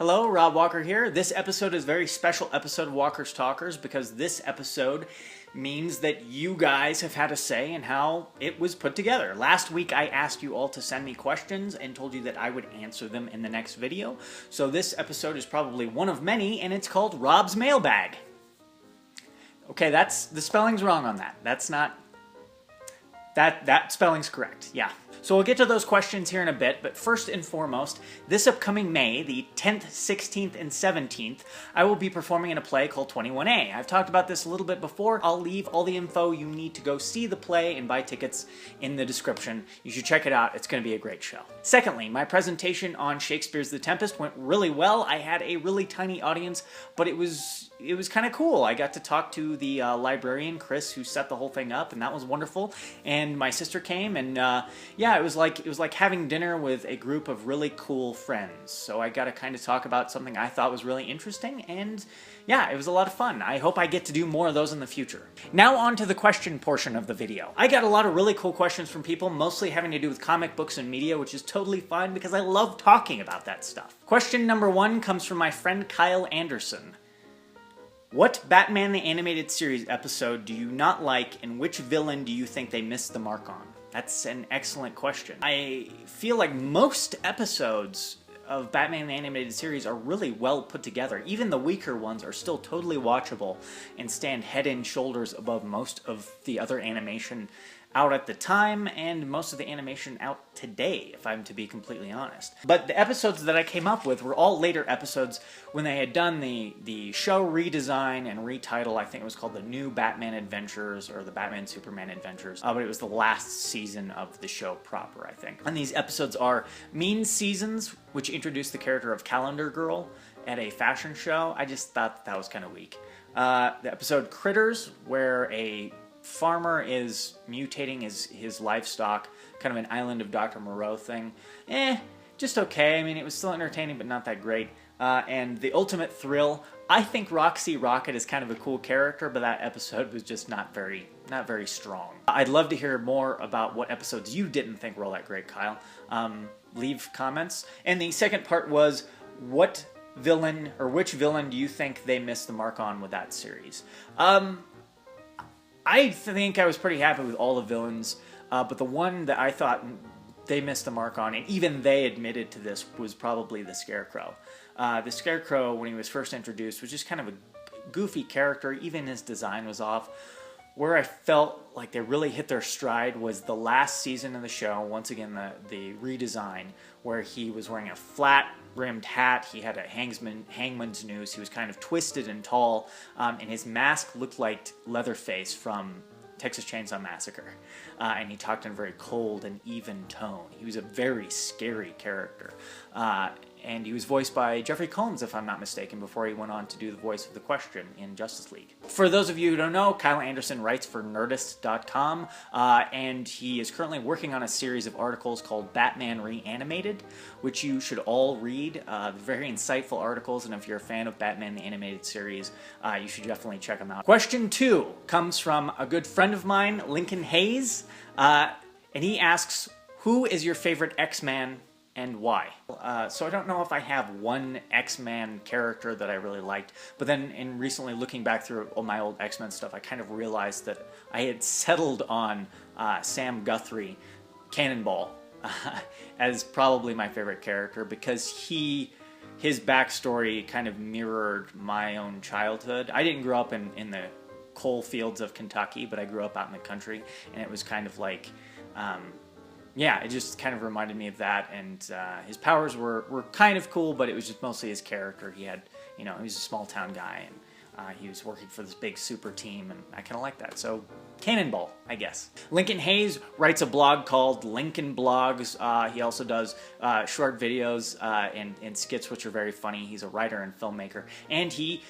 Hello, Rob Walker here. This episode is a very special episode of Walker's Talkers because this episode means that you guys have had a say in how it was put together. Last week I asked you all to send me questions and told you that I would answer them in the next video. So this episode is probably one of many and it's called Rob's Mailbag. Okay, the spelling's wrong on that. That's not... That spelling's correct, yeah. So we'll get to those questions here in a bit, but first and foremost, this upcoming May, the 10th, 16th, and 17th, I will be performing in a play called 21A. I've talked about this a little bit before. I'll leave all the info you need to go see the play and buy tickets in the description. You should check it out. It's going to be a great show. Secondly, my presentation on Shakespeare's The Tempest went really well. I had a really tiny audience, but it was kind of cool. I got to talk to the librarian, Chris, who set the whole thing up, and that was wonderful. And my sister came, and yeah, it was like having dinner with a group of really cool friends. So I got to kind of talk about something I thought was really interesting, and yeah, it was a lot of fun. I hope I get to do more of those in the future. Now on to the question portion of the video. I got a lot of really cool questions from people, mostly having to do with comic books and media, which is totally fine because I love talking about that stuff. Question number 1 comes from my friend Kyle Anderson. What Batman the Animated Series episode do you not like, and which villain do you think they missed the mark on? That's an excellent question. I feel like most episodes of Batman the Animated Series are really well put together. Even the weaker ones are still totally watchable and stand head and shoulders above most of the other animation out at the time, and most of the animation out today, if I'm to be completely honest. But the episodes that I came up with were all later episodes when they had done the show redesign and retitle. I think it was called The New Batman Adventures or The Batman Superman Adventures, but it was the last season of the show proper, I think. And these episodes are Mean Seasons, which introduced the character of Calendar Girl at a fashion show. I just thought that was kind of weak. The episode Critters, where a farmer is mutating his livestock, kind of an Island of Dr. Moreau thing. Just okay. I mean, it was still entertaining, but not that great. And The Ultimate Thrill, I think Roxy Rocket is kind of a cool character, but that episode was just not very strong. I'd love to hear more about what episodes you didn't think were all that great, Kyle. Leave comments. And the second part was, what villain, or which villain do you think they missed the mark on with that series? I think I was pretty happy with all the villains, but the one that I thought they missed the mark on, and even they admitted to this, was probably the Scarecrow. The Scarecrow, when he was first introduced, was just kind of a goofy character. Even his design was off. Where I felt like they really hit their stride was the last season of the show, once again the redesign, where he was wearing a flat-brimmed hat, he had a hangman's noose, he was kind of twisted and tall, and his mask looked like Leatherface from Texas Chainsaw Massacre, and he talked in a very cold and even tone. He was a very scary character. And he was voiced by Jeffrey Combs, if I'm not mistaken, before he went on to do the voice of the Question in Justice League. For those of you who don't know, Kyle Anderson writes for Nerdist.com, and he is currently working on a series of articles called Batman Reanimated, which you should all read. Very insightful articles, and if you're a fan of Batman the Animated Series, you should definitely check them out. Question 2 comes from a good friend of mine, Lincoln Hayes, and he asks, who is your favorite X-Man and why? So I don't know if I have one X-Man character that I really liked, but then in recently looking back through all my old X-Men stuff, I kind of realized that I had settled on Sam Guthrie, Cannonball, as probably my favorite character, because his backstory kind of mirrored my own childhood. I didn't grow up in the coal fields of Kentucky, but I grew up out in the country, and it was kind of like... yeah, it just kind of reminded me of that, and his powers were kind of cool, but it was just mostly his character. He had, he was a small town guy, and he was working for this big super team, and I kind of like that. So, Cannonball, I guess. Lincoln Hayes writes a blog called Lincoln Blogs. He also does short videos and skits, which are very funny. He's a writer and filmmaker, and he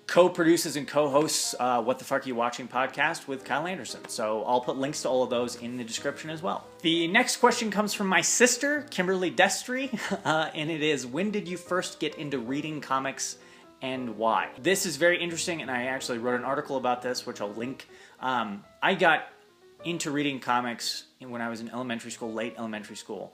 co-produces and co-hosts What the Fuck Are You Watching podcast with Kyle Anderson. So I'll put links to all of those in the description as well. The next question comes from my sister, Kimberly Destry, and it is, when did you first get into reading comics and why? This is very interesting, and I actually wrote an article about this, which I'll link. I got into reading comics when I was in elementary school, late elementary school,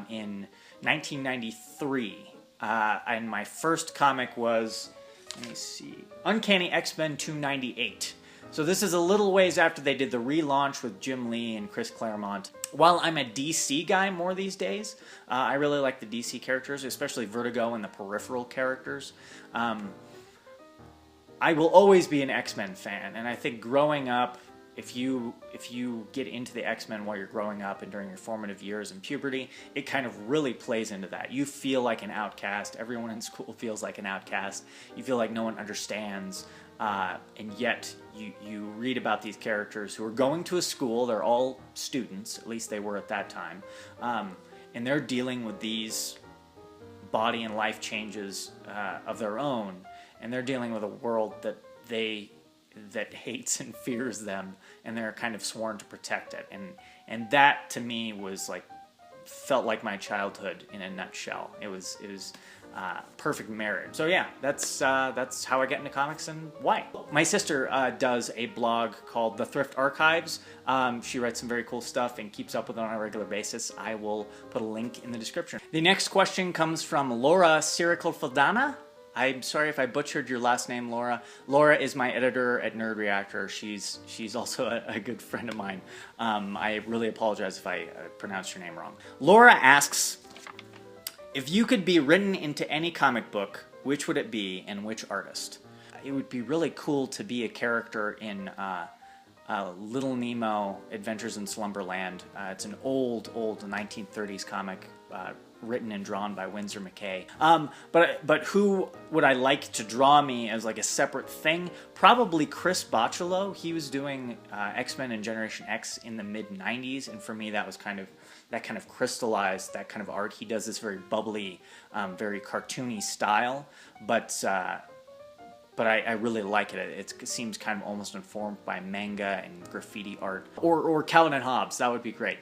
in 1993. And my first comic was, let me see, Uncanny X-Men 298. So this is a little ways after they did the relaunch with Jim Lee and Chris Claremont. While I'm a DC guy more these days, I really like the DC characters, especially Vertigo and the Peripheral characters. I will always be an X-Men fan, and I think growing up, if you get into the X-Men while you're growing up and during your formative years in puberty, it kind of really plays into that. You feel like an outcast. Everyone in school feels like an outcast. You feel like no one understands. And yet you read about these characters who are going to a school. They're all students, at least they were at that time, and they're dealing with these body and life changes of their own, and they're dealing with a world that hates and fears them, and they're kind of sworn to protect it. And that to me was like, felt like my childhood in a nutshell. It was perfect marriage. So yeah, that's how I get into comics and why. My sister does a blog called The Thrift Archives. She writes some very cool stuff and keeps up with it on a regular basis. I will put a link in the description. The next question comes from Laura Siricofaldana. I'm sorry if I butchered your last name, Laura. Laura is my editor at Nerd Reactor. She's also a good friend of mine. I really apologize if I pronounced your name wrong. Laura asks, if you could be written into any comic book, which would it be and which artist? It would be really cool to be a character in Little Nemo Adventures in Slumberland. It's an old 1930s comic written and drawn by Winsor McKay. But who would I like to draw me as like a separate thing? Probably Chris Bachalo. He was doing X-Men and Generation X in the mid-90s, and for me that was kind of crystallized that kind of art. He does this very bubbly, very cartoony style, but I really like it. It seems kind of almost informed by manga and graffiti art. Or Calvin and Hobbes, that would be great.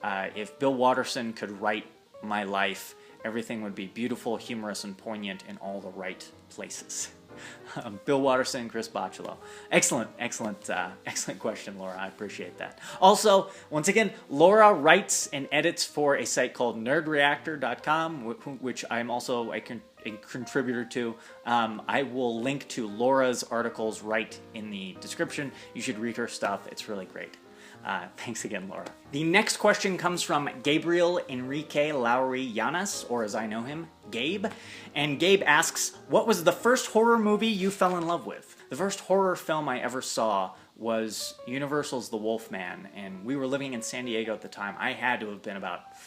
If Bill Watterson could write my life, everything would be beautiful, humorous, and poignant in all the right places. Bill Watterson, Chris Bachalo. Excellent question, Laura. I appreciate that. Also, once again, Laura writes and edits for a site called nerdreactor.com, which I'm also a contributor to. I will link to Laura's articles right in the description. You should read her stuff. It's really great. Thanks again, Laura. The next question comes from Gabriel Enrique Lowry Llanas, or as I know him, Gabe. And Gabe asks, what was the first horror movie you fell in love with? The first horror film I ever saw was Universal's The Wolfman, and we were living in San Diego at the time. I had to have been about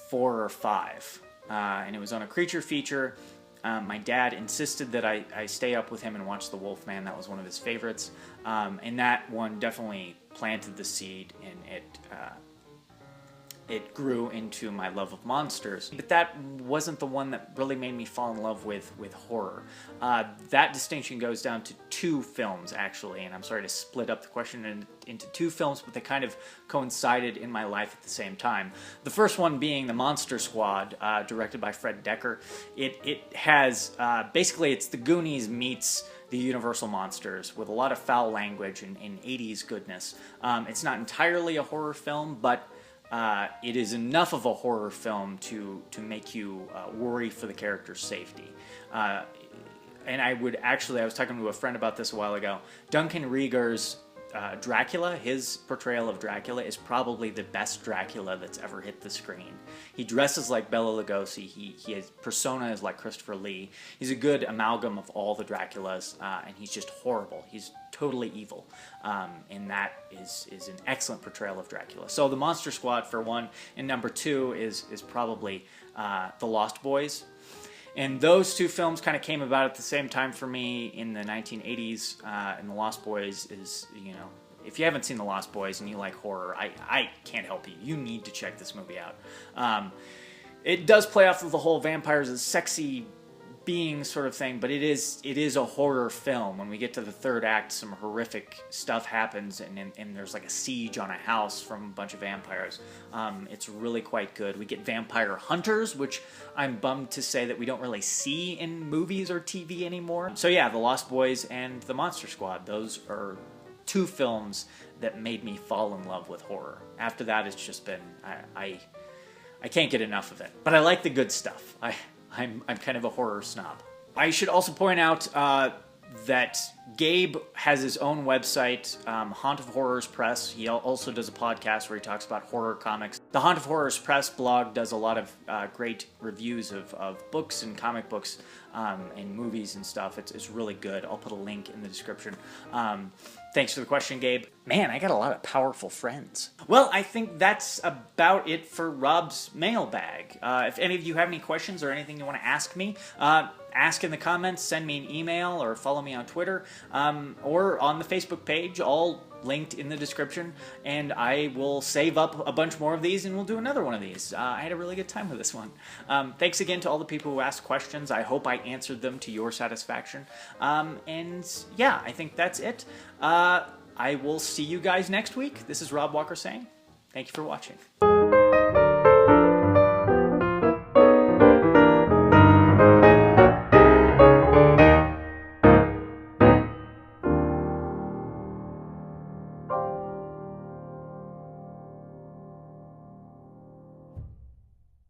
4 or 5, and it was on a creature feature. My dad insisted that I stay up with him and watch The Wolfman. That was one of his favorites. And that one definitely planted the seed, and it grew into my love of monsters. But that wasn't the one that really made me fall in love with horror. That distinction goes down to 2 films, actually, and I'm sorry to split up the question into 2 films, but they kind of coincided in my life at the same time. The first one being The Monster Squad, directed by Fred Dekker. It has, basically it's the Goonies meets the Universal Monsters with a lot of foul language and 80s goodness. It's not entirely a horror film, but it is enough of a horror film to make you worry for the character's safety. And I was talking to a friend about this a while ago. Duncan Rieger's Dracula, his portrayal of Dracula, is probably the best Dracula that's ever hit the screen. He dresses like Bela Lugosi. His persona is like Christopher Lee. He's a good amalgam of all the Draculas, and he's just horrible. He's totally evil, and that is an excellent portrayal of Dracula. So The Monster Squad for one, and number 2 is probably The Lost Boys. And those 2 films kind of came about at the same time for me in the 1980s, and The Lost Boys is, if you haven't seen The Lost Boys and you like horror, I can't help you. You need to check this movie out. It does play off of the whole vampires as sexy being sort of thing, but it is a horror film. When we get to the 3rd act, some horrific stuff happens, and there's like a siege on a house from a bunch of vampires. It's really quite good. We get vampire hunters, which I'm bummed to say that we don't really see in movies or TV anymore. So yeah, The Lost Boys and The Monster Squad, those are 2 films that made me fall in love with horror. After that, it's just been, I can't get enough of it. But I like the good stuff. I'm kind of a horror snob. I should also point out that Gabe has his own website, Haunt of Horrors Press. He also does a podcast where he talks about horror comics. The Haunt of Horrors Press blog does a lot of great reviews of books and comic books and movies and stuff. It's really good. I'll put a link in the description. Thanks for the question, Gabe. Man, I got a lot of powerful friends. Well, I think that's about it for Rob's mailbag. If any of you have any questions or anything you want to ask me, ask in the comments, send me an email, or follow me on Twitter, or on the Facebook page, all linked in the description, and I will save up a bunch more of these and we'll do another one of these. I had a really good time with this one. Thanks again to all the people who asked questions. I hope I answered them to your satisfaction. And yeah, I think that's it. I will see you guys next week. This is Rob Walker saying, thank you for watching.